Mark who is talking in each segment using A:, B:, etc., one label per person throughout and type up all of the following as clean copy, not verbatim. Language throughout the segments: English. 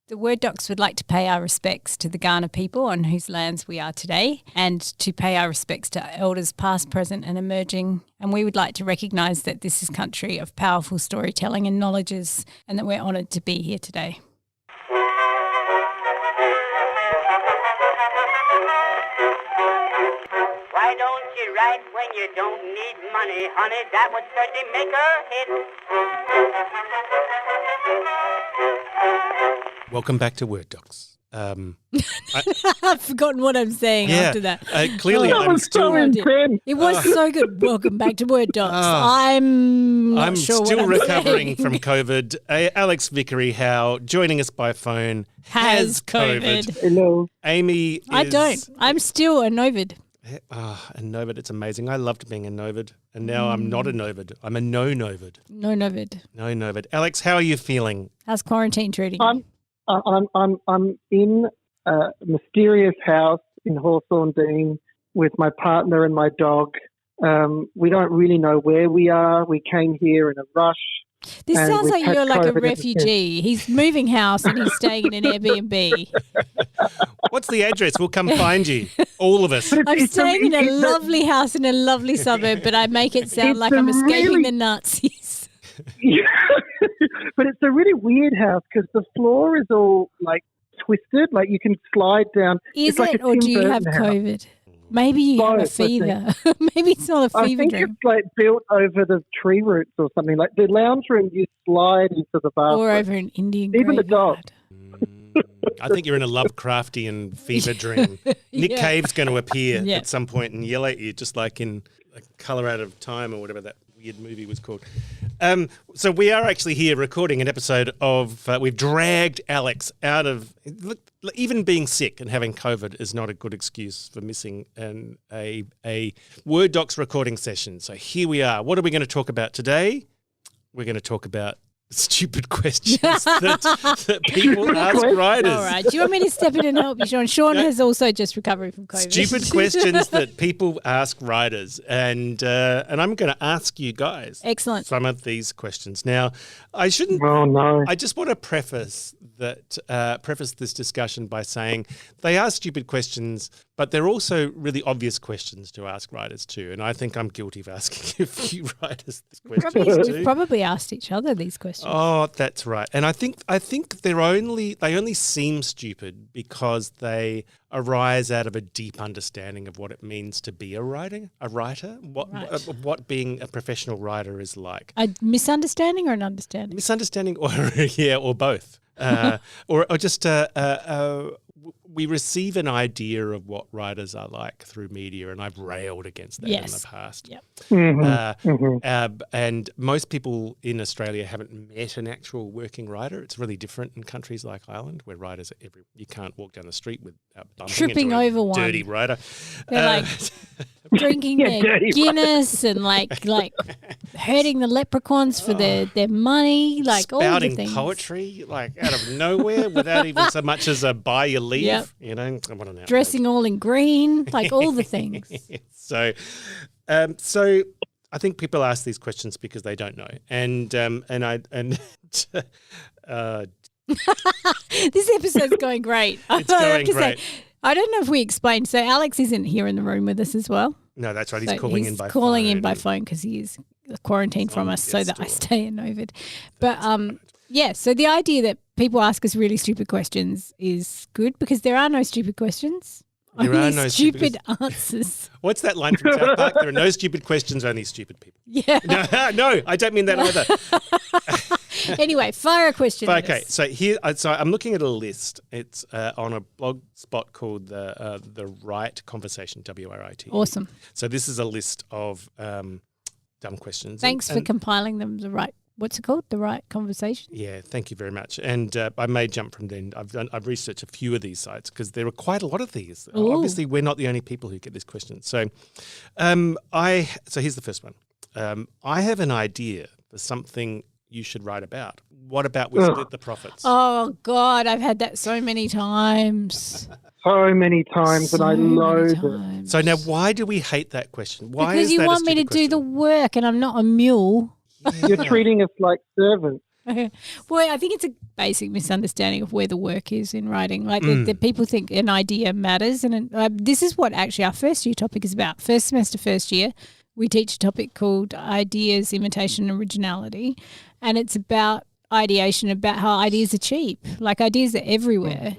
A: The Word Docs would like to pay our respects to the Kaurna people on whose lands we are today, and to pay our respects to elders past, present and emerging. And we would like to recognise that this is country of powerful storytelling and knowledges, and that we're honoured to be here today.
B: Why don't you write when you don't need money, honey? That would certainly make a hit.
C: Welcome back to Word Docs.
A: I've forgotten what I'm saying after that.
C: Clearly,
D: That
C: I'm
D: was
C: still.
D: so intense.
A: It was so good. Welcome back to Word Docs. I'm not
C: I'm
A: sure
C: still
A: what I'm
C: recovering
A: saying.
C: from COVID. Alex Vickery Howe joining us by phone
A: Has COVID.
D: Hello.
C: Amy is...
A: I don't. I'm still a Novid.
C: A Novid, it's amazing. I loved being a Novid, and now I'm not a Novid. I'm a no-Novid.
A: No Novid.
C: No Novid. Alex, how are you feeling?
A: How's quarantine treating you?
D: I'm in a mysterious house in Hawthorne Dean with my partner and my dog. We don't really know where we are. We came here in a rush.
A: This
D: and
A: sounds
D: we've
A: like
D: had
A: you're like a
D: COVID ever
A: refugee. He's moving house and he's staying in an Airbnb.
C: What's the address? We'll come find you. All of us.
A: I'm staying in a lovely house in a lovely suburb, but I make it sound like I'm escaping the Nazis.
D: But it's a really weird house because the floor is all like twisted, like you can slide down.
A: Is
D: it's like
A: it,
D: a
A: or
D: Tim
A: do you have
D: Burton house.
A: COVID? Maybe you have a
D: Both, I think.
A: fever. Maybe it's not a
D: I
A: fever
D: think
A: dream.
D: it's like built over the tree roots or something. Like the lounge room, you slide into the bathroom.
A: Or over an Indian
D: Even the dog.
A: graveyard.
C: I think you're in a Lovecraftian fever dream. Nick
A: Yeah.
C: Cave's going to appear
A: Yeah.
C: at some point and yell at you, just like in Colour Out of Time or whatever that weird movie was called. So we are actually here recording an episode of, we've dragged Alex out of, look, even being sick and having COVID is not a good excuse for missing a Word Docs recording session. So here we are. What are we going to talk about today? We're going to talk about stupid questions that people ask writers.
A: All right. Do you want me to step in and help you, Sean? Sean has also just recovered from COVID.
C: Stupid questions that people ask writers, and I'm going to ask you guys
A: Excellent.
C: some of these questions. Now, I shouldn't.
D: Oh no!
C: I just want to preface this discussion by saying they are stupid questions, but they're also really obvious questions to ask writers too. And I think I'm guilty of asking a few writers these questions too.
A: We've probably asked each other these questions.
C: Oh, that's right. And I think they only seem stupid because they arise out of a deep understanding of what it means to be a writer, what being a professional writer is like.
A: A misunderstanding or an understanding?
C: Misunderstanding, or both, or just we receive an idea of what writers are like through media, and I've railed against that in the past.
A: Yep.
C: And most people in Australia haven't met an actual working writer. It's really different in countries like Ireland, where writers are you can't walk down the street without bumping
A: Tripping
C: into a
A: over one.
C: dirty writer.
A: They're like drinking their Guinness and like hurting the leprechauns for their money, like all the
C: spouting
A: things.
C: poetry like out of nowhere without even so much as a buy your leave.
A: Yep.
C: You know, what an outrage.
A: Dressing all in green, like all the things.
C: So I think people ask these questions because they don't know, and
A: This episode's going great.
C: It's
A: I have
C: going
A: to
C: great.
A: say, I don't know if we explained. So Alex isn't here in the room with us as well.
C: No, that's right. He's
A: So
C: calling
A: he's
C: in by
A: calling
C: phone.
A: in by phone because he is quarantined from us, so
C: gets
A: that I
C: to-
A: stay in Ovid. But yeah. So the idea that people ask us really stupid questions is good because there are no stupid questions.
C: There
A: only
C: are no
A: stupid answers.
C: What's that line from South Park? There are no stupid questions, only stupid people.
A: Yeah.
C: No, I don't mean that either.
A: Anyway, fire a question. at
C: Okay,
A: us.
C: so I'm looking at a list. It's on a blog spot called the Right Conversation, WRIT.
A: Awesome.
C: So this is a list of dumb questions.
A: Thanks for compiling them the right. What's it called? The Right Conversation.
C: Yeah, thank you very much. And I may jump from then. I've researched a few of these sites because there are quite a lot of these.
A: Ooh.
C: Obviously, we're not the only people who get this question. So, so here's the first one. I have an idea for something you should write about. What about we split the profits?
A: Oh God, I've had that so many times.
D: So many times, and I loathe it.
C: So now, why do we hate that question? Why
A: Because
C: is
A: you
C: that a
A: want me to
C: stupid
A: do the
C: question?
A: work, and I'm not a mule.
D: You're treating us like servants.
A: Well, I think it's a basic misunderstanding of where the work is in writing. Like the people think an idea matters, and this is what actually our first year topic is about. First semester, first year, we teach a topic called Ideas, Imitation, Originality, and it's about ideation, about how ideas are cheap. Like ideas are everywhere,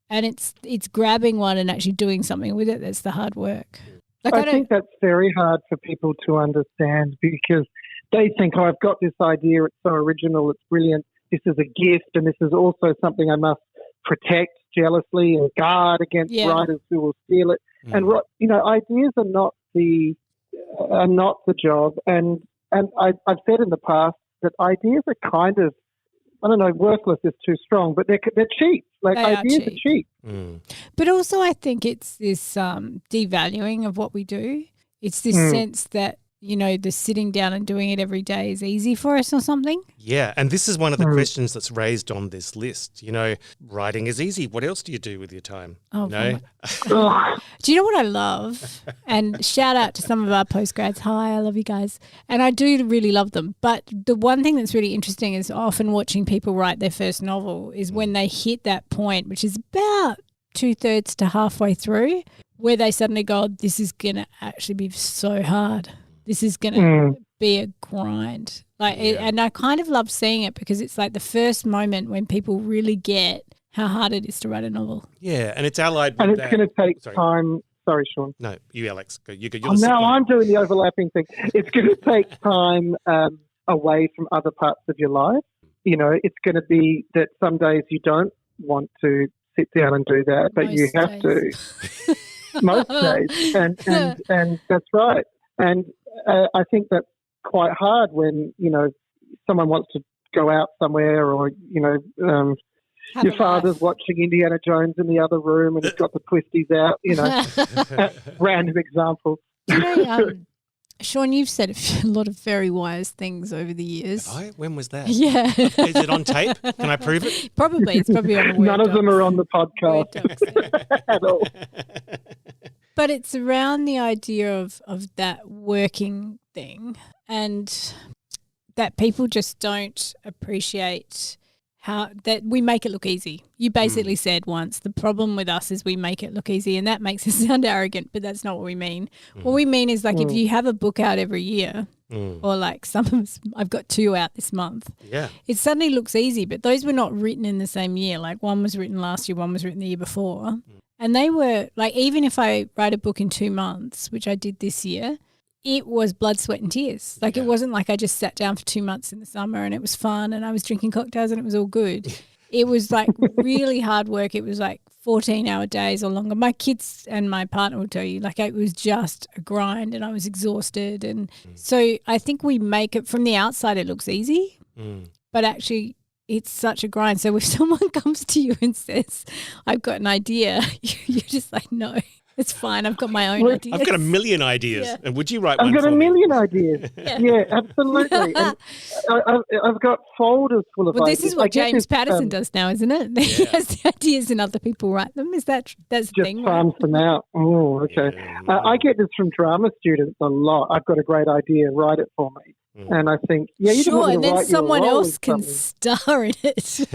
A: and it's grabbing one and actually doing something with it. That's the hard work. Like
D: I think that's very hard for people to understand because they think, oh, I've got this idea, it's so original, it's brilliant, this is a gift, and this is also something I must protect jealously and guard against writers who will steal it. And ideas are not the job. And I've said in the past that ideas are kind of, I don't know, worthless is too strong, but they're cheap. Like ideas are cheap.
A: But also I think it's this devaluing of what we do. It's this sense that, the sitting down and doing it every day is easy for us or something.
C: Yeah, and this is one of the questions that's raised on this list. Writing is easy. What else do you do with your time?
A: Oh, do you know what I love? And shout out to some of our postgrads. Hi, I love you guys. And I do really love them. But the one thing that's really interesting is often watching people write their first novel is when they hit that point, which is about 2/3 to halfway through, where they suddenly go, this is going to actually be so hard. This is going to be a grind. And I kind of love seeing it because it's like the first moment when people really get how hard it is to write a novel.
C: Yeah, and it's allied with
D: and it's going to take time. Sorry, Sean.
C: No, you, Alex. Go. You're
D: now I'm doing the overlapping thing. It's going to take time away from other parts of your life. It's going to be that some days you don't want to sit down and do that, but you have to. Most days. And that's right. And I think that's quite hard when, someone wants to go out somewhere or, your father's watching Indiana Jones in the other room and he's got the twisties out, random example.
A: Sean, you've said a lot of very wise things over the years.
C: Have I? When was that?
A: Yeah.
C: Is it on tape? Can I prove it?
A: Probably. It's probably on a Word
D: None of them are on the podcast at all.
A: But it's around the idea of that working thing and that people just don't appreciate how that we make it look easy. You basically said once, the problem with us is we make it look easy, and that makes us sound arrogant, but that's not what we mean. What we mean is like if you have a book out every year or like some of us, I've got 2 out this month.
C: Yeah.
A: It suddenly looks easy, but those were not written in the same year. Like one was written last year, one was written the year before. And they were like, even if I write a book in 2 months, which I did this year, it was blood, sweat and tears. Like it wasn't like I just sat down for 2 months in the summer and it was fun and I was drinking cocktails and it was all good. It was like really hard work. It was like 14-hour days or longer. My kids and my partner will tell you, like it was just a grind and I was exhausted. And so I think we make it from the outside, it looks easy, but actually it's such a grind. So if someone comes to you and says, I've got an idea, you're just like, no, it's fine. I've got my own ideas.
C: I've got a million ideas. Yeah. And would you write one
D: for me? I've got a million ideas.
A: Yeah,
D: absolutely. And I've got folders full of ideas.
A: Well, this is what James Patterson does now, isn't it? Yeah. He has the ideas and other people write them. Is that's the thing?
D: Just farms them out. Oh, okay. Yeah. I get this from drama students a lot. I've got a great idea. Write it for me. And I think, you
A: sure,
D: can
A: and then someone else can star in it.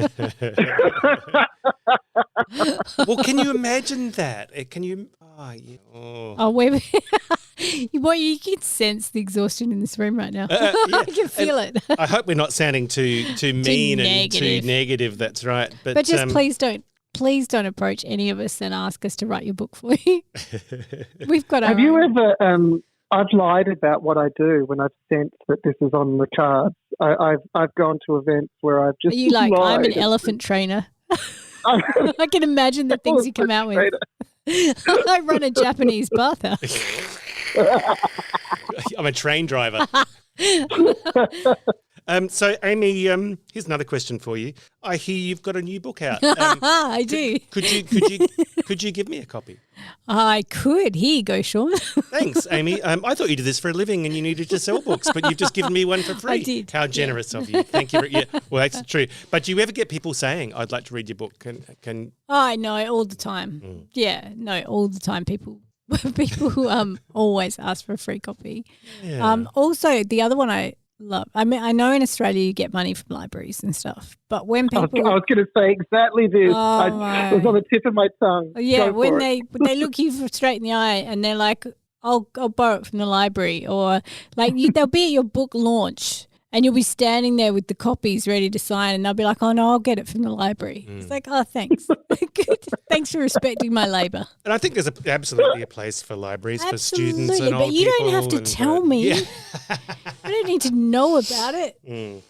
C: Well, can you imagine that? Can you?
A: Well, you can sense the exhaustion in this room right now. I can feel it.
C: I hope we're not sounding too mean and too negative. That's right.
A: But just please don't approach any of us and ask us to write your book for you. We've got our
D: Have you ever? I've lied about what I do when I've sensed that this is on the cards. I've gone to events where I've just.
A: Are you like,
D: lied.
A: I'm an elephant trainer? I can imagine the things you come out with. I run a Japanese bathhouse.
C: I'm a train driver. So, Amy, here's another question for you. I hear you've got a new book out.
A: I do.
C: Could you give me a copy?
A: I could. Here you go, Sean.
C: Thanks, Amy. I thought you did this for a living and you needed to sell books, but you've just given me one for free.
A: I did.
C: How generous of you. Thank you. Yeah, well, that's true. But do you ever get people saying, I'd like to read your book? Can...
A: I know, all the time. Yeah, no, all the time people who always ask for a free copy.
C: Yeah.
A: Also, the other one love. I mean, I know in Australia you get money from libraries and stuff, but when
D: I
A: people,
D: was going to say exactly this.
A: Oh,
D: It was on the tip of my tongue.
A: yeah,
D: Go
A: when
D: for it.
A: they look you straight in the eye and they're like, I'll borrow it from the library, or like they'll be at your book launch. And you'll be standing there with the copies ready to sign, and they'll be like, "Oh no, I'll get it from the library." It's like, "Oh, thanks, good, thanks for respecting my labour."
C: And I think there's absolutely a place for libraries for students and
A: Absolutely,
C: old
A: but you don't
C: people
A: have to
C: and,
A: tell me.
C: Yeah.
A: I don't need to know about it.
C: Yeah.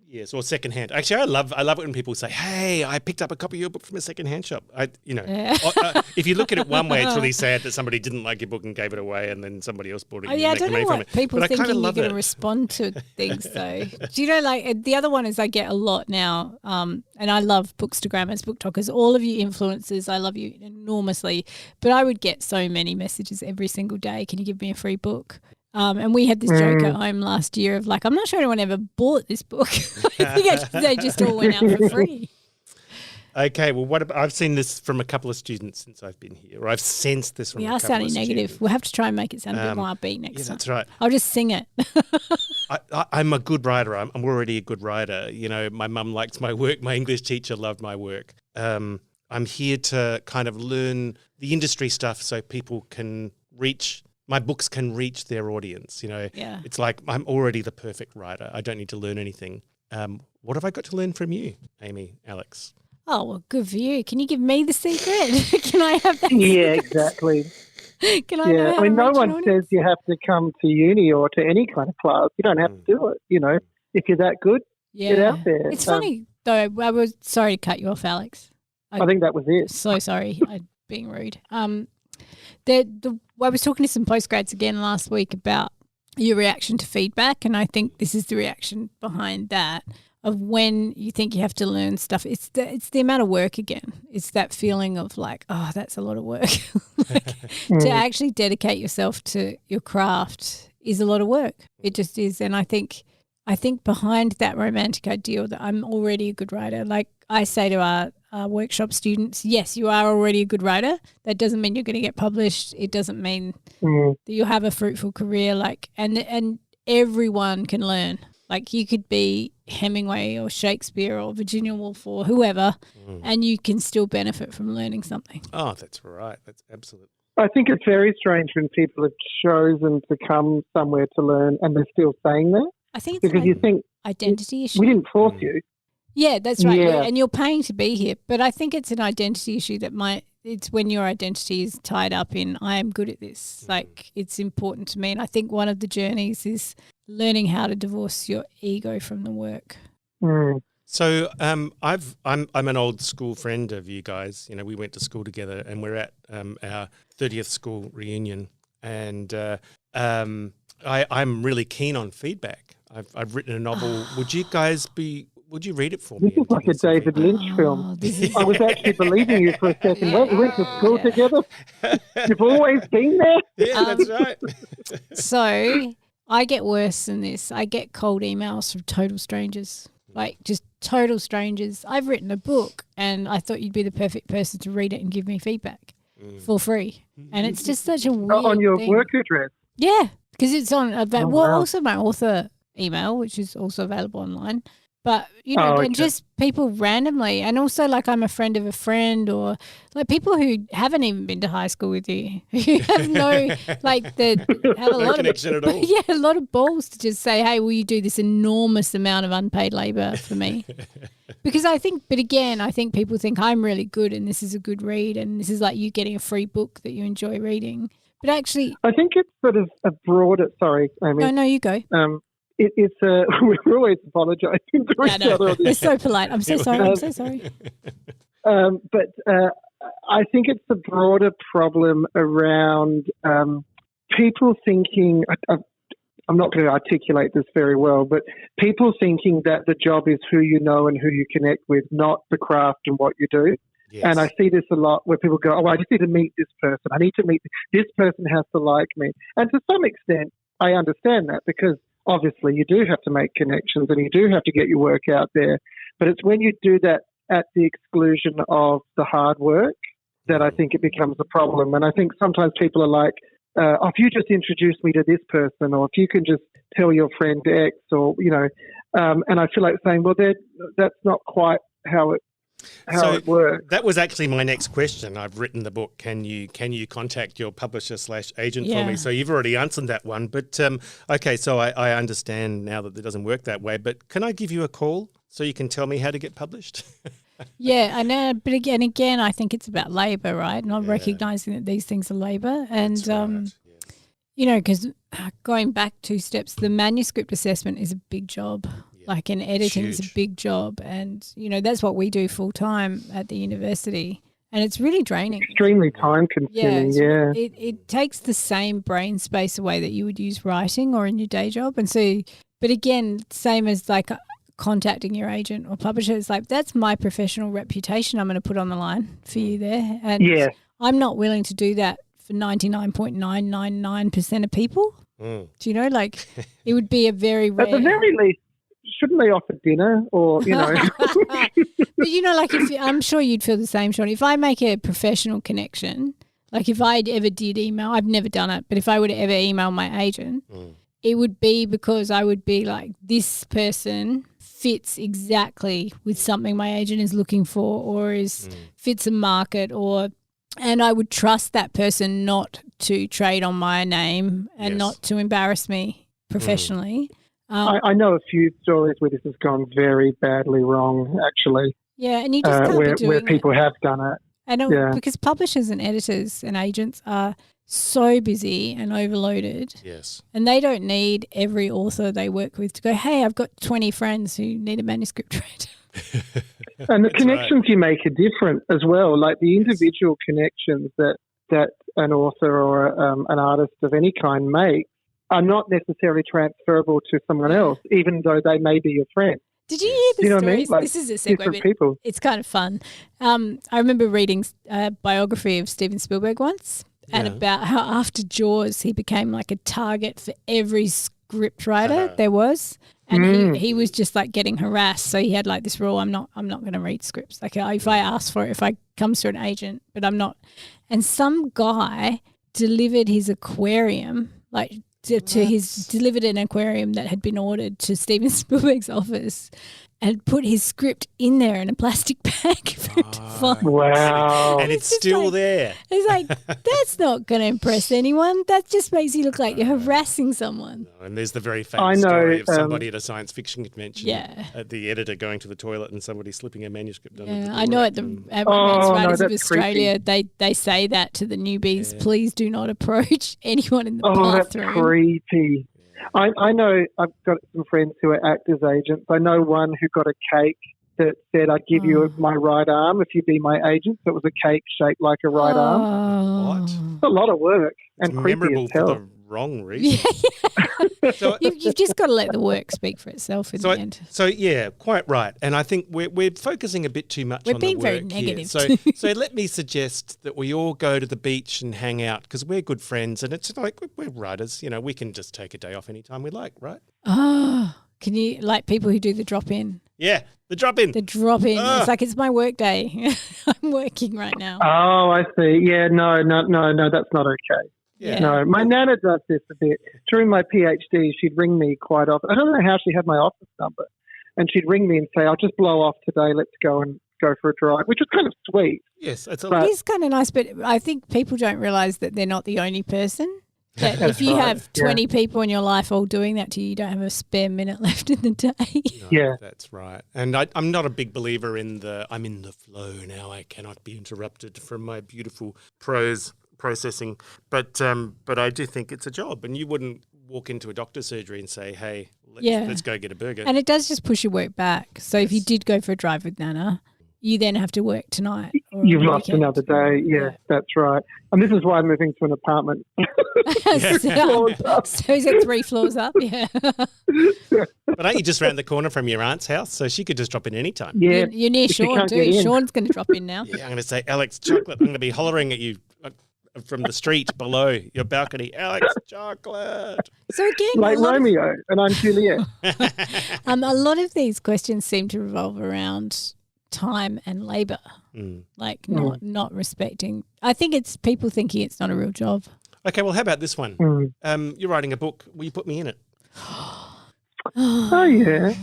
C: Yes, or secondhand. Actually, I love it when people say, "Hey, I picked up a copy of your book from a secondhand shop." If you look at it one way, it's really sad that somebody didn't like your book and gave it away, and then somebody else bought it.
A: Oh yeah, I
C: and
A: don't
C: make
A: know
C: money
A: what
C: from it.
A: people
C: But I
A: thinking
C: kinda
A: you're
C: love
A: going
C: it.
A: to respond to things though. Do you know, like the other one is I get a lot now, and I love Bookstagrammers, book talkers, all of you influencers. I love you enormously, but I would get so many messages every single day. Can you give me a free book? And we had this joke at home last year of like, I'm not sure anyone ever bought this book. I think actually they just all went out for free.
C: Okay, well, I've seen this from a couple of students since I've been here, or I've sensed this from
A: We
C: a
A: are
C: couple
A: sounding
C: of
A: negative.
C: students.
A: We'll have to try and make it sound a bit more upbeat next time.
C: That's right.
A: I'll just sing it.
C: I'm a good writer. I'm already a good writer. You know, my mum likes my work. My English teacher loved my work. I'm here to kind of learn the industry stuff so people can my books can reach their audience. You know, It's like I'm already the perfect writer. I don't need to learn anything. What have I got to learn from you, Amy, Alex?
A: Oh, well, good for you. Can you give me the secret? Can I have that?
D: Yeah, exactly.
A: Can I know how
D: I mean,
A: to
D: no
A: reach an
D: one
A: audience?
D: says you have to come to uni or to any kind of class. You don't have to do it. You know, if you're that good, get out there.
A: It's funny, though. I was sorry to cut you off, Alex.
D: I think that was it.
A: So sorry. I'm being rude. I was talking to some postgrads again last week about your reaction to feedback, and I think this is the reaction behind that of when you think you have to learn stuff. It's the amount of work again. It's that feeling of like, oh, that's a lot of work. To actually dedicate yourself to your craft is a lot of work. It just is, and I think behind that romantic ideal that I'm already a good writer, like I say to our workshop students, yes, you are already a good writer. That doesn't mean you're going to get published. It doesn't mean that you'll have a fruitful career. Like, and everyone can learn. Like you could be Hemingway or Shakespeare or Virginia Woolf or whoever, and you can still benefit from learning something.
C: Oh, that's right. That's absolutely.
D: I think it's very strange when people have chosen to come somewhere to learn and they're still saying that.
A: I think it's
D: Because
A: an
D: you think,
A: identity issue.
D: we didn't force you.
A: Yeah, that's right.
D: Yeah.
A: And you're paying to be here. But I think it's an identity issue it's when your identity is tied up in, I am good at this. Like, it's important to me. And I think one of the journeys is learning how to divorce your ego from the work.
C: So I'm an old school friend of you guys. You know, we went to school together, and we're at our 30th school reunion. And I'm really keen on feedback. I've written a novel. Would you read it for me?
D: This is like a David Lynch film. I was actually believing you for a second. We went to school together. You've always been there.
C: Yeah, that's right.
A: So I get worse than this. I get cold emails from total strangers, like just total strangers. I've written a book and I thought you'd be the perfect person to read it and give me feedback for free. And it's just such a weird
D: On your
A: thing.
D: work address.
A: Yeah, because it's on
D: wow.
A: also my author email, which is also available online. But, you know, and just people randomly. And also, like, I'm a friend of a friend, or like people who haven't even been to high school with you, who have no, like, have a lot
C: connection
A: of,
C: at all.
A: Yeah, a lot of balls to just say, hey, will you do this enormous amount of unpaid labour for me? Because I think people think I'm really good and this is a good read and this is like you getting a free book that you enjoy reading. But actually,
D: I think it's sort of a broader, sorry, Amy.
A: No, you go.
D: It's we're always apologising to each other. On
A: They're
D: this.
A: so polite. I'm so sorry. I'm so sorry.
D: But I think it's a broader problem around people thinking, I'm not going to articulate this very well, but people thinking that the job is who you know and who you connect with, not the craft and what you do.
C: Yes.
D: And I see this a lot where people go, I just need to meet this person. I need to meet this person has to like me. And to some extent, I understand that because obviously you do have to make connections and you do have to get your work out there. But it's when you do that at the exclusion of the hard work that I think it becomes a problem. And I think sometimes people are like, if you just introduce me to this person, or if you can just tell your friend X, or, and I feel like saying, well, that's not quite how it works.
C: That was actually my next question. I've written the book. Can you contact your publisher / agent for me? So you've already answered that one. But okay, so I understand now that it doesn't work that way. But can I give you a call so you can tell me how to get published?
A: Yeah, I know. But again, I think it's about labour, right? Not recognising that these things are labour. And,
C: right.
A: because going back 2 steps, the manuscript assessment is a big job. Like, and editing is a big job. And, that's what we do full time at the university. And it's really draining.
D: Extremely time consuming, yeah.
A: It takes the same brain space away that you would use writing or in your day job. And so, but again, same as like contacting your agent or publisher, it's like, that's my professional reputation I'm going to put on the line for you there. And I'm not willing to do that for 99.999% of people. Do you know, like it would be a very rare.
D: At the very least, shouldn't they offer dinner or,
A: But, like I'm sure you'd feel the same, Sean. If I make a professional connection, like if I ever did email, I've never done it, but if I would ever email my agent, it would be because I would be like, this person fits exactly with something my agent is looking for or fits a market and I would trust that person not to trade on my name and not to embarrass me professionally.
D: I know a few stories where this has gone very badly wrong, actually.
A: Yeah, and you just can't be doing
D: where people have done it.
A: And because publishers and editors and agents are so busy and overloaded.
C: Yes.
A: And they don't need every author they work with to go, hey, I've got 20 friends who need a manuscript read.
D: And the connections you make are different as well. Like the individual connections that an author or an artist of any kind makes are not necessarily transferable to someone else, even though they may be your friend.
A: Did you hear the stories?
D: What I mean? Like,
A: this is a segue,
D: different people.
A: It's kind of fun. I remember reading a biography of Steven Spielberg once and about how after Jaws he became like a target for every script writer there was. And he was just like getting harassed. So he had like this rule, I'm not going to read scripts. Like if I ask for it, if I comes through an agent, but I'm not. And some guy delivered his aquarium, like delivered an aquarium that had been ordered to Steven Spielberg's office and put his script in there in a plastic bag for him to find.
D: Wow.
C: And it's still
A: like,
C: there.
A: It's like, that's not going to impress anyone. That just makes you look like you're harassing someone.
C: And there's the very famous story of somebody at a science fiction convention, the editor going to the toilet and somebody slipping a manuscript under the door.
A: I know at Romance Writers of Australia, they say that to the newbies, please do not approach anyone in the bathroom.
D: That's creepy. I know I've got some friends who are actors agents. I know one who got a cake that said, I give you my right arm if you be my agent. So it was a cake shaped like a right arm.
C: What?
D: It's a lot of work and creepy
C: memorable
D: as hell.
C: for the wrong reason.
A: So, you've just got to let the work speak for itself in the end.
C: So, yeah, quite right. And I think we're focusing a bit too much on the work.
A: We're being very negative.
C: So let me suggest that we all go to the beach and hang out because we're good friends and it's like we're writers. We can just take a day off anytime we like, right?
A: Oh, can you, like people who do the drop-in?
C: Yeah, the drop-in.
A: The drop-in. It's like, it's my work day. I'm working right now.
D: Oh, I see. Yeah, no, that's not okay.
C: Yeah.
D: No, my nana does this a bit. During my PhD, she'd ring me quite often. I don't know how she had my office number. And she'd ring me and say, I'll just blow off today. Let's go for a drive, which was kind of sweet.
C: Yes, it
A: is kind of nice, but I think people don't realise that they're not the only person. That if you have 20 people in your life all doing that to you, you don't have a spare minute left in the day.
C: No, that's right. And I'm not a big believer in I'm in the flow now. I cannot be interrupted from my beautiful prose processing. But I do think it's a job. And you wouldn't walk into a doctor's surgery and say, hey, let's go get a burger.
A: And it does just push your work back. So if you did go for a drive with Nana, you then have to work tonight.
D: You've lost another day. Yeah, that's right. And this is why I'm moving to an apartment.
A: So is it 3 floors up? Yeah.
C: But aren't you just around the corner from your aunt's house? So she could just drop in any time.
D: Yeah.
A: You're near Sean too. Sean's going to drop in now.
C: Yeah, I'm going to say, Alex, chocolate. I'm going to be hollering at you from the street below your balcony. Alex, chocolate.
A: So again,
D: like Romeo and I'm Juliet.
A: A lot of these questions seem to revolve around time and labour, like not respecting. I think it's people thinking it's not a real job.
C: Okay, well, how about this one? You're writing a book. Will you put me in it?
D: Oh, yeah.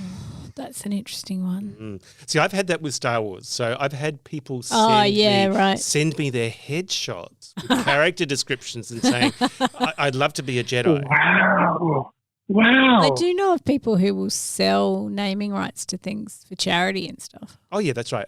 A: That's an interesting one.
C: See, I've had that with Star Wars. So I've had people send me their headshots with character descriptions and saying, I'd love to be a Jedi.
D: Wow.
A: I do know of people who will sell naming rights to things for charity and stuff.
C: Oh, yeah, that's right.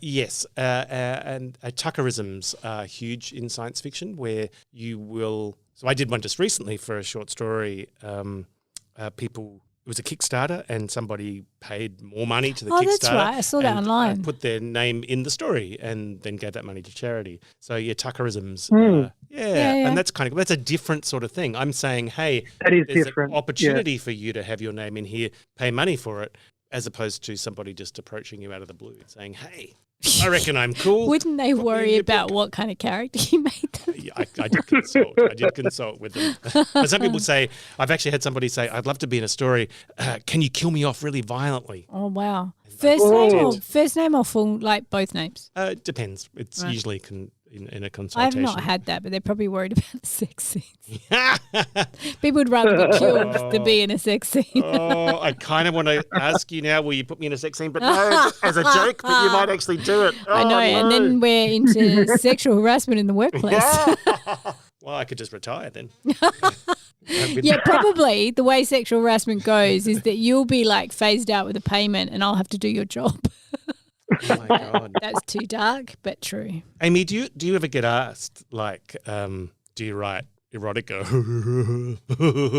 C: Yes, and Tuckerisms are huge in science fiction where you will... So I did one just recently for a short story. It was a Kickstarter and somebody paid more money to the Kickstarter.
A: Oh, that's right. I saw that online.
C: Put their name in the story and then gave that money to charity. So, yeah, Tuckerisms. And that's that's a different sort of thing. I'm saying, hey, there's
D: different.
C: An opportunity for you to have your name in here, pay money for it, as opposed to somebody just approaching you out of the blue and saying, hey, I reckon I'm cool.
A: Wouldn't they worry about what kind of character you made them?
C: Yeah, I did consult. I did consult with them. But some people say, I've actually had somebody say, I'd love to be in a story. Can you kill me off really violently?
A: Oh, wow. First name or full, like both names?
C: It depends. It's usually in a consultation.
A: I've not had that, but they're probably worried about the sex scenes. People would rather be killed than be in a sex scene.
C: I kind of want to ask you now, will you put me in a sex scene? But no, as a joke, but you might actually do it.
A: I know,
C: no.
A: and then we're into sexual harassment in the workplace.
C: Well, I could just retire then.
A: Yeah, probably the way sexual harassment goes is that you'll be like phased out with a payment and I'll have to do your job.
C: Oh my God.
A: That's too dark, but true.
C: Amy, do you ever get asked, like, do you write erotica?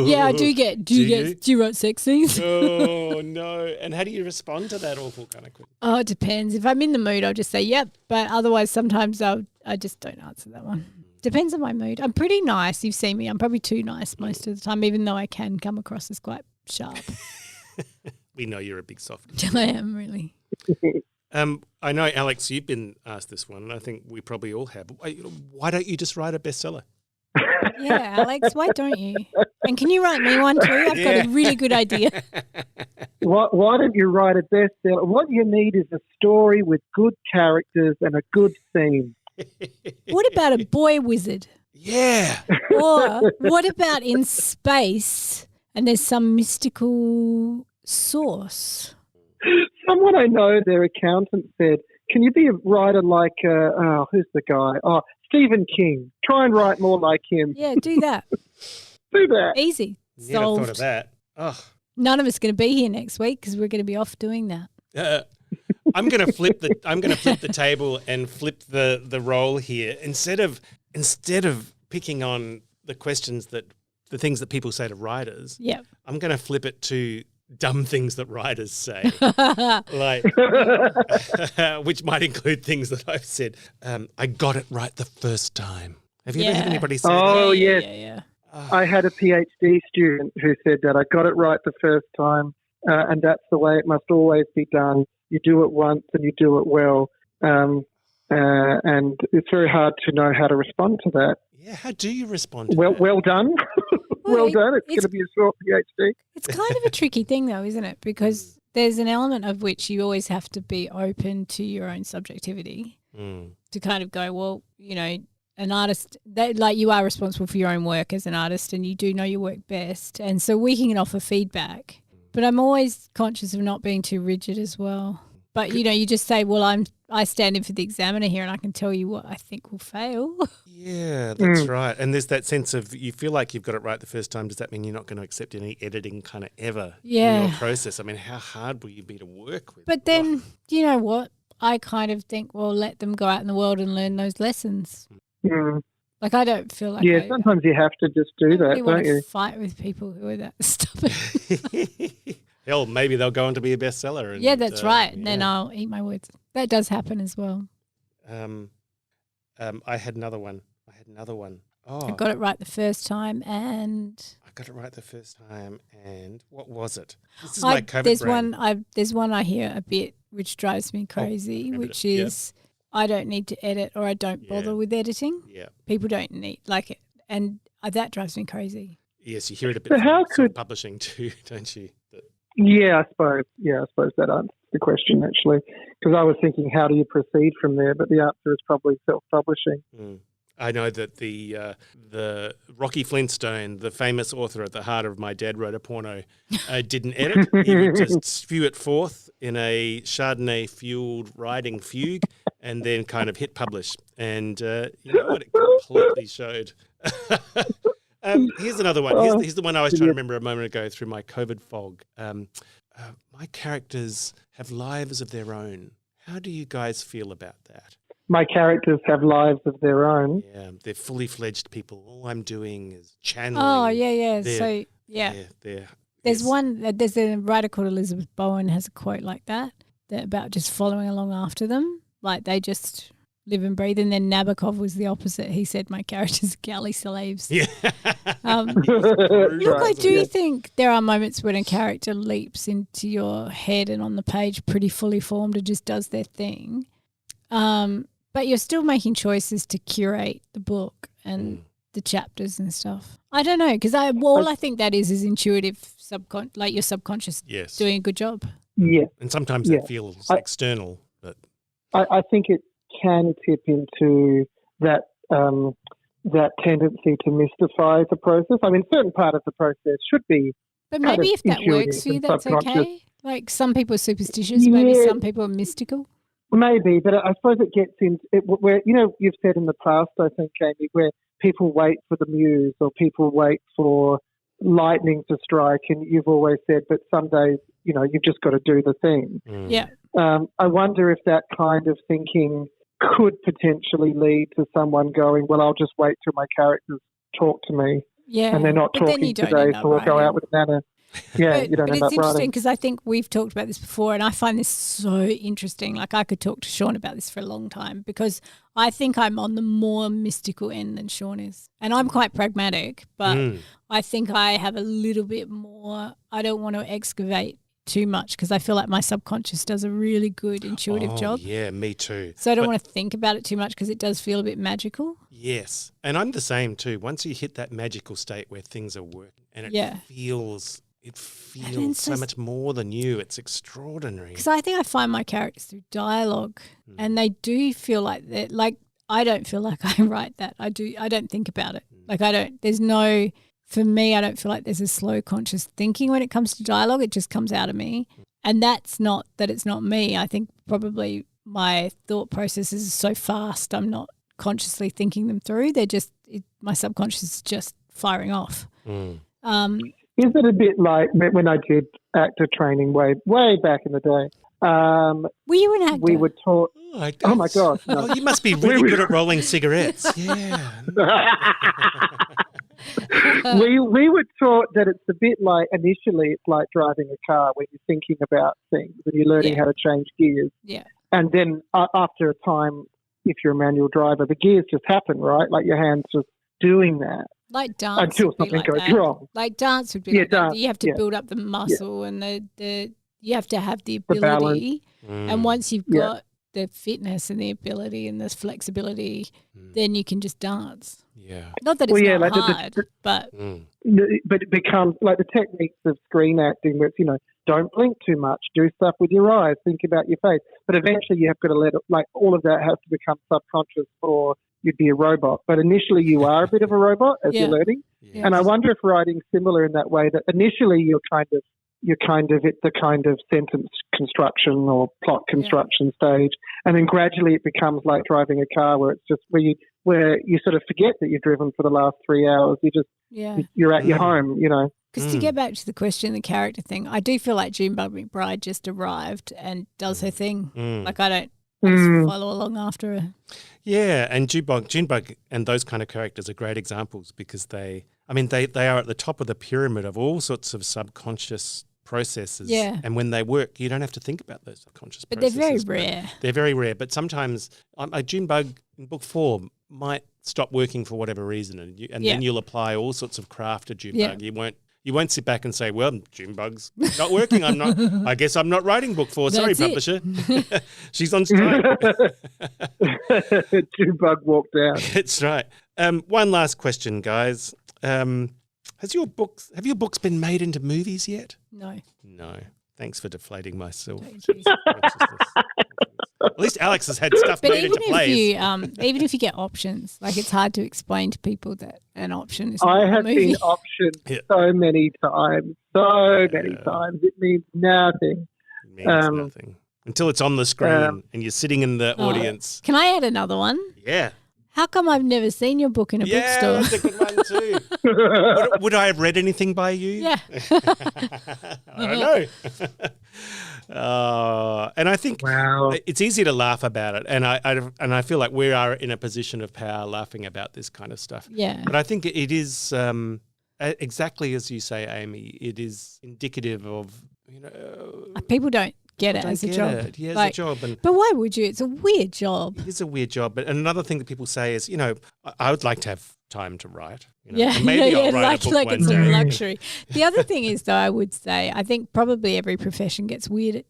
A: Yeah, I do get. Do you write sex scenes?
C: Oh, no. And how do you respond to that awful kind of question?
A: Oh, it depends. If I'm in the mood, I'll just say, yep. But otherwise, sometimes I just don't answer that one. Depends on my mood. I'm pretty nice. You've seen me. I'm probably too nice most of the time, even though I can come across as quite sharp.
C: We know you're a big softie.
A: I am, really.
C: I know, Alex, you've been asked this one, and I think we probably all have. Why don't you just write a bestseller?
A: Yeah, Alex, why don't you? And can you write me one too? I've got a really good idea.
D: Why don't you write a bestseller? What you need is a story with good characters and a good theme.
A: What about a boy wizard?
C: Yeah.
A: Or what about in space and there's some mystical source?
D: Someone I know, their accountant said, can you be a writer like, who's the guy? Oh, Stephen King. Try and write more like him.
A: Yeah, do that.
D: Do that.
A: Easy.
C: Yeah, I
A: Solved.
C: thought of that. Oh.
A: None of us going to be here next week because we're going to be off doing that.
C: I'm going to flip the table and flip the role here. Instead of picking on the questions the things that people say to writers.
A: Yeah.
C: I'm going to flip it to dumb things that writers say, like, which might include things that I've said. I got it right the first time. Have you ever had anybody say that?
D: Oh, yes.
A: Yeah.
D: I had a PhD student who said that. I got it right the first time, and that's the way it must always be done. You do it once and you do it well. And it's very hard to know how to respond to that.
C: Yeah, how do you respond to that?
D: Well done. Well done. It's going to be a short PhD.
A: It's kind of a tricky thing though, isn't it? Because there's an element of which you always have to be open to your own subjectivity to kind of go, well, you know, an artist, like you are responsible for your own work as an artist and you do know your work best. And so we can offer feedback. But I'm always conscious of not being too rigid as well. But, you know, you just say, well, I stand in for the examiner here and I can tell you what I think will fail.
C: Yeah, that's right. And there's that sense of you feel like you've got it right the first time. Does that mean you're not going to accept any editing kind of ever in your process? I mean, how hard will you be to work with?
A: But then, you know what? I kind of think, well, let them go out in the world and learn those lessons. Like, I don't feel like
D: sometimes you have to just do that, don't you?
A: Fight with people who are that stubborn.
C: Hell, maybe they'll go on to be a bestseller. And,
A: yeah, that's right. And then I'll eat my words. That does happen as well.
C: I had another one. Oh,
A: I got it right the first time and...
C: I got it right the first time and what was it? This is my COVID
A: There's one I hear a bit which drives me crazy, which is I don't need to edit or I don't bother with editing.
C: Yeah.
A: People don't need like it. And that drives me crazy.
C: Yes, you hear it a bit from publishing too, don't you?
D: Yeah, I suppose that answers the question actually, because I was thinking, how do you proceed from there? But the answer is probably self-publishing.
C: I know that the Rocky Flintstone, the famous author at the heart of My Dad Wrote a Porno, didn't edit. He would just spew it forth in a Chardonnay-fueled writing fugue and then kind of hit publish. And you know what? It completely showed. Here's another one. Here's the one I was trying to remember a moment ago through my COVID fog. My characters have lives of their own. How do you guys feel about that?
D: My characters have lives of their own.
C: Yeah, they're fully fledged people. All I'm doing is channeling.
A: Oh, yeah. There's a writer called Elizabeth Bowen has a quote like that about just following along after them. Like they just live and breathe. And then Nabokov was the opposite. He said, my characters are galley slaves.
C: Yeah.
A: Do you think there are moments when a character leaps into your head and on the page pretty fully formed and just does their thing? But you're still making choices to curate the book and the chapters and stuff. I don't know, because all I think that is intuitive, like your subconscious doing a good job.
D: Yeah.
C: And sometimes it feels external. But
D: I think it can tip into that tendency to mystify the process. I mean, certain part of the process should be.
A: But maybe if that works for you, that's okay. Like some people are superstitious, maybe some people are mystical.
D: Maybe, but I suppose it gets in where, you've said in the past, I think, Amy, where people wait for the muse or people wait for lightning to strike, and you've always said, but some days, you've just got to do the thing.
A: Yeah.
D: I wonder if that kind of thinking could potentially lead to someone going, well, I'll just wait till my characters talk to me.
A: Yeah.
D: And they're not talking today, so we'll go out with Nana. Yeah, you don't end up
A: it's interesting
D: writing.
A: because I think we've talked about this before, and I find this so interesting. Like I could talk to Sean about this for a long time because I think I'm on the more mystical end than Sean is. And I'm quite pragmatic, but I think I have a little bit more, I don't want to excavate too much because I feel like my subconscious does a really good intuitive job.
C: Yeah, me too.
A: So I don't want to think about it too much because it does feel a bit magical.
C: Yes, and I'm the same too. Once you hit that magical state where things are working and it feels so much more than you. It's extraordinary.
A: Because I think I find my characters through dialogue and they do feel like that. Like I don't feel like I write that. I don't think about it. Like for me, I don't feel like there's a slow conscious thinking when it comes to dialogue. It just comes out of me. And that's not that it's not me. I think probably my thought processes are so fast I'm not consciously thinking them through. They're just my subconscious is just firing off.
D: Is it a bit like when I did actor training way back in the day?
A: Were you an actor?
D: We were taught. Oh my God! No.
C: Oh, you must be really good at rolling cigarettes. Yeah.
D: we were taught that it's a bit like initially it's like driving a car when you're thinking about things and you're learning how to change gears.
A: Yeah.
D: And then after a time, if you're a manual driver, the gears just happen, right? Like your hands just doing that.
A: Like dance
D: until something goes wrong.
A: Like dance would be like that. You have to build up the muscle and the you have to have the ability. And once you've got the fitness and the ability and the flexibility, then you can just dance.
C: Yeah.
A: Not that it's not hard, but
D: it becomes like the techniques of screen acting where it's, don't blink too much, do stuff with your eyes, think about your face. But eventually you have got to let it, like all of that has to become subconscious or you'd be a robot. But initially you are a bit of a robot as you're learning. Yeah. And I wonder if writing's similar in that way, that initially you're kind of at the kind of sentence construction or plot construction stage. And then gradually it becomes like driving a car where it's just where you sort of forget that you've driven for the last 3 hours. You're at your home,
A: Because to get back to the question, the character thing, I do feel like Junebug McBride just arrived and does her thing. Like I just follow along after her. Yeah,
C: and Junebug and those kind of characters are great examples because they are at the top of the pyramid of all sorts of subconscious processes.
A: Yeah.
C: And when they work, you don't have to think about those subconscious
A: processes. But they're very rare.
C: They're very rare. But sometimes a Junebug in book 4 might stop working for whatever reason and then you'll apply all sorts of craft to Junebug. Yeah. You won't sit back and say, well, Junebug's not working. I guess I'm not writing book 4. Sorry, publisher. She's on strike.
D: Junebug walked out.
C: That's right. One last question, guys. Have your books been made into movies yet?
A: No.
C: No. Thanks for deflating my self. At least Alex has had stuff
A: But
C: made into plays.
A: even if you get options, like it's hard to explain to people that an option is
D: I
A: not a
D: have
A: movie.
D: seen options
C: Yeah.
D: so many times. It means nothing.
C: It means nothing. Until it's on the screen and you're sitting in the audience.
A: Can I add another one?
C: Yeah.
A: How come I've never seen your book in a bookstore?
C: That's a good one too. would I have read anything by you?
A: Yeah.
C: I don't know. And I think it's easy to laugh about it, and I feel like we are in a position of power laughing about this kind of stuff.
A: Yeah.
C: But I think it is exactly as you say, Amy. It is indicative of
A: People don't get it as a job.
C: Yeah, as a job.
A: But why would you? It's a weird job.
C: It is a weird job. But another thing that people say is, I would like to have time to write.
A: Yeah,
C: and maybe I'll write a book
A: like
C: one
A: it's
C: day.
A: a luxury. The other thing is, though, I would say, I think probably every profession gets weird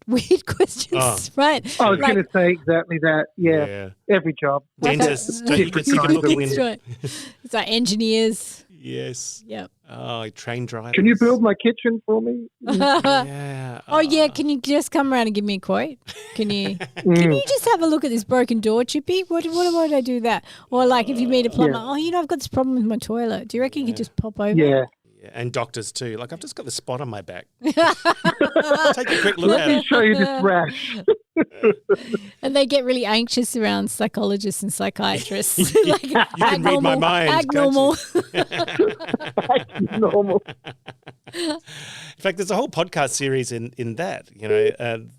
A: questions, right?
D: I was going to say exactly that. Yeah. Every job.
C: Dentists, you can look in.
A: Right. It's like engineers.
C: Yes.
A: Yep.
C: Oh, train drivers.
D: Can you build my kitchen for me?
C: Yeah.
A: Oh yeah, can you just come around and give me a quote? Can you just have a look at this broken door, Chippy? What would I do that? Or like if you meet a plumber, I've got this problem with my toilet. Do you reckon you could just pop over?
D: Yeah.
C: And doctors too. Like I've just got the spot on my back. Take a quick look
D: Let
C: at
D: me
C: it.
D: show you this rash.
A: And they get really anxious around psychologists and psychiatrists.
C: You can read my mind.
A: Abnormal.
D: Normal.
C: In fact, there's a whole podcast series in that.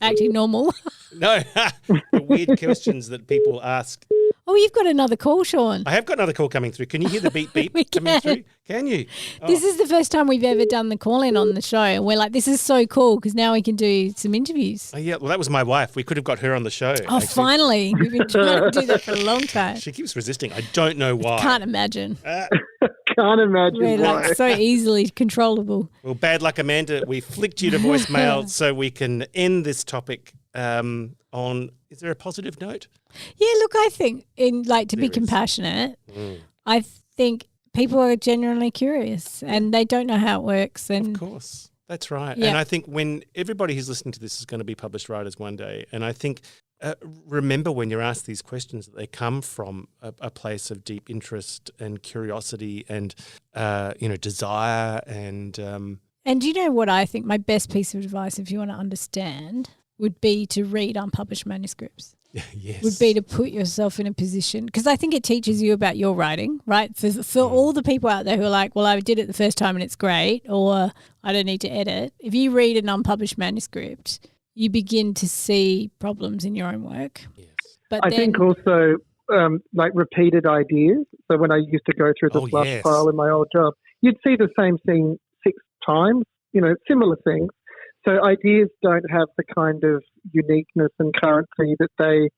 A: Acting normal.
C: No, the weird questions that people ask.
A: Oh, you've got another call, Sean.
C: I have got another call coming through. Can you hear the beep beep
A: We
C: coming
A: can.
C: through? Can you? Oh.
A: This is the first time we've ever done the call-in on the show. And we're like, this is so cool because now we can do some interviews.
C: Oh, yeah. Well, that was my wife. We could have got her on the show.
A: Oh,
C: actually.
A: finally. We've been trying to do that for a long time.
C: She keeps resisting. I don't know why.
A: Can't imagine.
D: Can't imagine
A: We're
D: why.
A: like so easily controllable.
C: Well, bad luck, Amanda. We flicked you to voicemail so we can end this topic on. Is there a positive note?
A: Yeah, look, I think to be
C: is.
A: compassionate, I think people are genuinely curious and they don't know how it works. And
C: Of course. That's right.
A: Yeah.
C: And I think when everybody who's listening to this is going to be published writers one day, and I think remember when you're asked these questions that they come from a place of deep interest and curiosity and, desire and
A: do you know what I think my best piece of advice, if you want to understand, would be to read unpublished manuscripts.
C: yes.
A: Would be to put yourself in a position, because I think it teaches you about your writing, right? For all the people out there who are like, well, I did it the first time and it's great, or I don't need to edit. If you read an unpublished manuscript, you begin to see problems in your own work.
C: Yes.
A: But
D: I think also like repeated ideas. So when I used to go through the slush
C: yes.
D: file in my old job, you'd see the same thing 6 times, similar things. So ideas don't have the kind of uniqueness and currency that they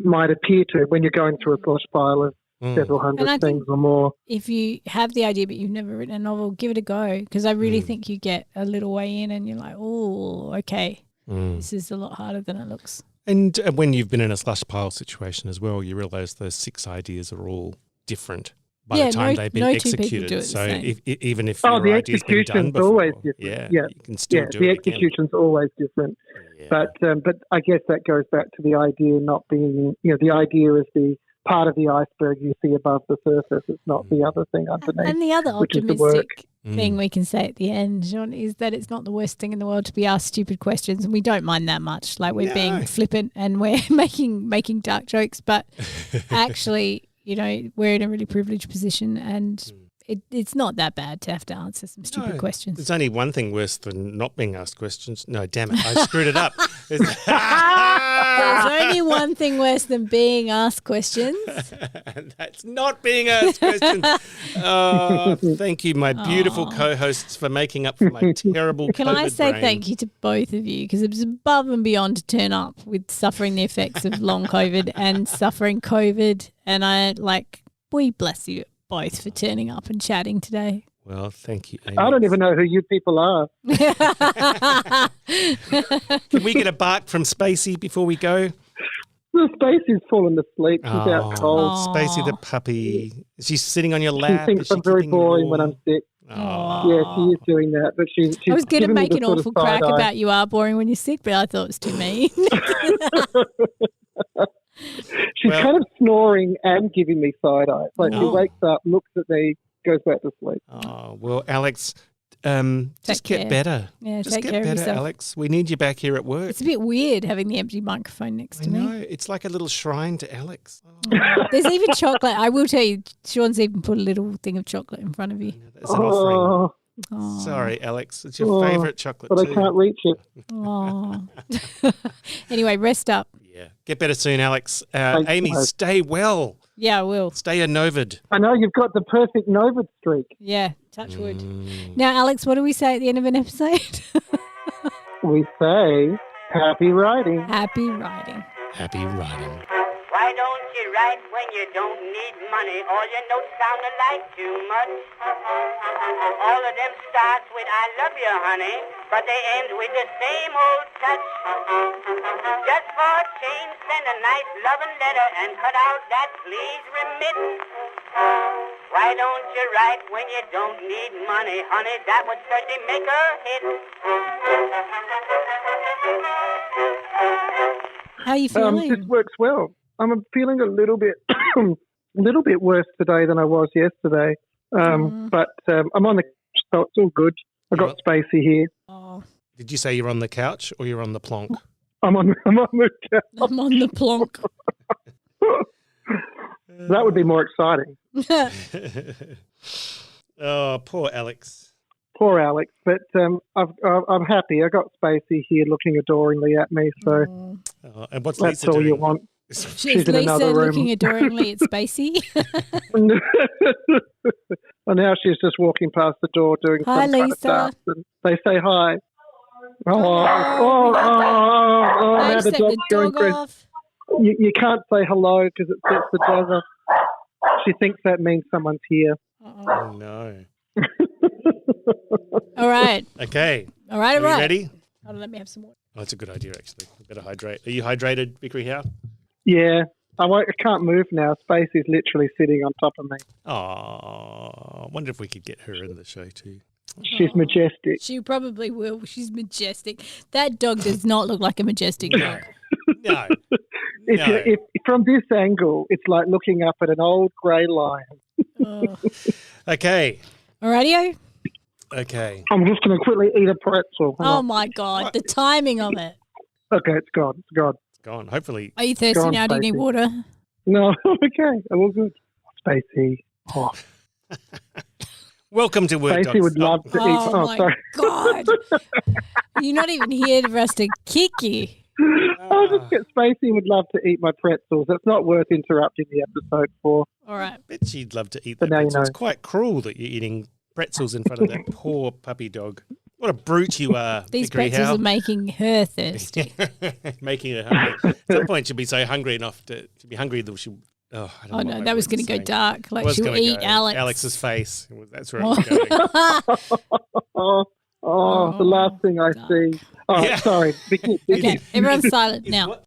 D: might appear to when you're going through a slush file of several hundred
A: And I
D: things
A: think
D: or more.
A: if you have the idea but you've never written a novel, give it a go, because I really think you get a little way in and you're like, oh, okay, this is a lot harder than it looks.
C: And when you've been in a slush pile situation as well, you realise those 6 ideas are all different by the time they've been
A: no two people
C: executed.
A: do it the
C: So
A: same.
C: even if
D: The
C: your idea's been done
D: execution's
C: before,
D: always different.
C: you can still do
D: the
C: it again.
D: execution's always different.
C: Yeah.
D: But I guess that goes back to the idea not being, the idea is the part of the iceberg you see above the surface. It's not the other thing underneath.
A: And the other
D: which is the work.
A: optimistic thing we can say at the end, John, is that it's not the worst thing in the world to be asked stupid questions, and we don't mind that much. Like we're being flippant and we're making dark jokes, but actually, we're in a really privileged position, and it's not that bad to have to answer some stupid questions.
C: There's only one thing worse than not being asked questions. No, damn it, I screwed it up.
A: There's only one thing worse than being asked questions.
C: And that's not being asked questions. Oh, thank you, my beautiful co-hosts, for making up for my terrible
A: Can
C: COVID
A: I say
C: brain.
A: thank you to both of you, because it was above and beyond to turn up with suffering the effects of long COVID and suffering COVID, and we bless you both for turning up and chatting today.
C: Well, thank you, Amy.
D: I don't even know who you people are.
C: Can we get a bark from Spacey before we go?
D: The Spacey's fallen asleep. She's out cold.
C: Spacey the puppy. Is she sitting on your
D: She
C: lap?
D: thinks
C: Is she
D: I'm very
C: keeping you
D: boring when
C: warm?
D: I'm sick.
C: Oh.
D: Yeah, she is doing that, but she's
A: I was going to
D: giving me
A: make
D: the
A: an
D: sort of
A: awful crack
D: side eye.
A: about you are boring when you're sick, but I thought it was too mean.
D: She's kind of snoring and giving me side eye. It's like she wakes up, looks at me, goes back to sleep.
C: Oh, well, Alex, just
A: care.
C: get better.
A: Yeah,
C: just
A: take
C: get
A: care of
C: better,
A: yourself.
C: Alex. We need you back here at work.
A: It's a bit weird having the empty microphone next
C: I
A: to
C: know.
A: me.
C: It's like a little shrine to Alex.
A: There's even chocolate. I will tell you, Sean's even put a little thing of chocolate in front of you.
C: That's an offering.
A: Oh.
C: Sorry, Alex. It's your favourite chocolate
D: but
C: too.
D: I can't reach it.
A: Oh. Anyway, rest up.
C: Yeah. Get better soon, Alex.
D: Thanks,
C: Amy,
D: guys.
C: stay well.
A: Yeah, I will.
C: Stay a Novid.
D: I know you've got the perfect Novid streak.
A: Yeah, touch wood. Now, Alex, what do we say at the end of an episode?
D: We say, happy writing.
A: Happy writing.
C: Happy writing.
B: Why don't you write when you don't need money? All your notes sound alike too much. All of them starts with I love you, honey, but they end with the same old touch. Just for a change, send a nice loving letter and cut out that please remit. Why don't you write when you don't need money, honey? That would certainly make a hit.
A: How are you feeling?
D: This works well. I'm feeling a little bit worse today than I was yesterday. But I'm on the couch, so it's all good. I got Spacey here.
A: Oh,
C: Did you say you're on the couch or you're on the plonk?
D: I'm on the couch.
A: I'm on the plonk.
D: That would be more exciting.
C: Oh, poor Alex.
D: Poor Alex. But I'm happy. I got Spacey here looking adoringly at me. So
C: Oh, and what's
D: that's
C: Lisa
D: all
C: doing?
D: you want.
A: She's
D: in
A: Lisa
D: another room.
A: looking adoringly at Spacey.
D: And now she's just walking past the door doing
A: Hi,
D: some kind of
A: Lisa.
D: dance. And they say hi.
A: Oh,
D: Now
A: I've
D: the
A: set
D: dog's
A: the
D: going
A: dog
D: crazy.
A: off.
D: You can't say hello because it sets the dog off. She thinks that means someone's here.
C: Oh, no.
A: All right.
C: Okay.
A: All right.
C: Are you ready?
A: Hold on, let me have some water.
C: Oh, that's a good idea, actually. We better hydrate. Are you hydrated, Vickery Howe?
D: Yeah. I can't move now. Spacey's literally sitting on top of me.
C: Oh, I wonder if we could get her in the show too.
D: She's majestic.
A: She probably will. She's majestic. That dog does not look like a majestic dog.
C: No.
D: If from this angle, it's like looking up at an old grey lion.
A: Oh.
C: Okay.
A: Alrighty.
C: Okay.
D: I'm just going to quickly eat a pretzel. Hang
A: Oh
D: on.
A: my God, the timing of it.
D: Okay, it's gone. It's gone.
C: It's gone. Hopefully.
A: Are you thirsty
D: Go on,
A: now? Do you need
D: Stacey.
A: water?
D: No, I'm okay. I'm all good. Spacey. Oh,
C: Welcome to Word
D: Spacey would love to eat.
A: Oh
D: Oh,
A: my
D: sorry.
A: God. You're not even here for us to kick you.
D: I just get Spacey would love to eat my pretzels. It's not worth interrupting the episode for.
A: All right.
C: I bet she'd love to eat
D: But
C: that
D: now you
C: pretzel. It's
D: know.
C: quite cruel that you're eating pretzels in front of that poor puppy dog. What a brute you are,
A: These
C: Vickery
A: pretzels
C: Howe.
A: are making her thirsty.
C: Making her hungry. At some point, she'll be so hungry enough to be hungry that she'll. Oh, I don't know
A: Oh
C: what
A: no,
C: my
A: that was
C: words
A: going to
C: are
A: go
C: saying.
A: dark. Like
C: Was
A: she'll
C: gonna
A: eat
C: go
A: Alex.
C: Alex's face. That's where it was going.
D: The last thing I
A: dark.
D: see. Oh,
C: Yeah.
D: sorry. Vicky,
A: Okay, everyone's silent
C: Is
A: now.
C: what-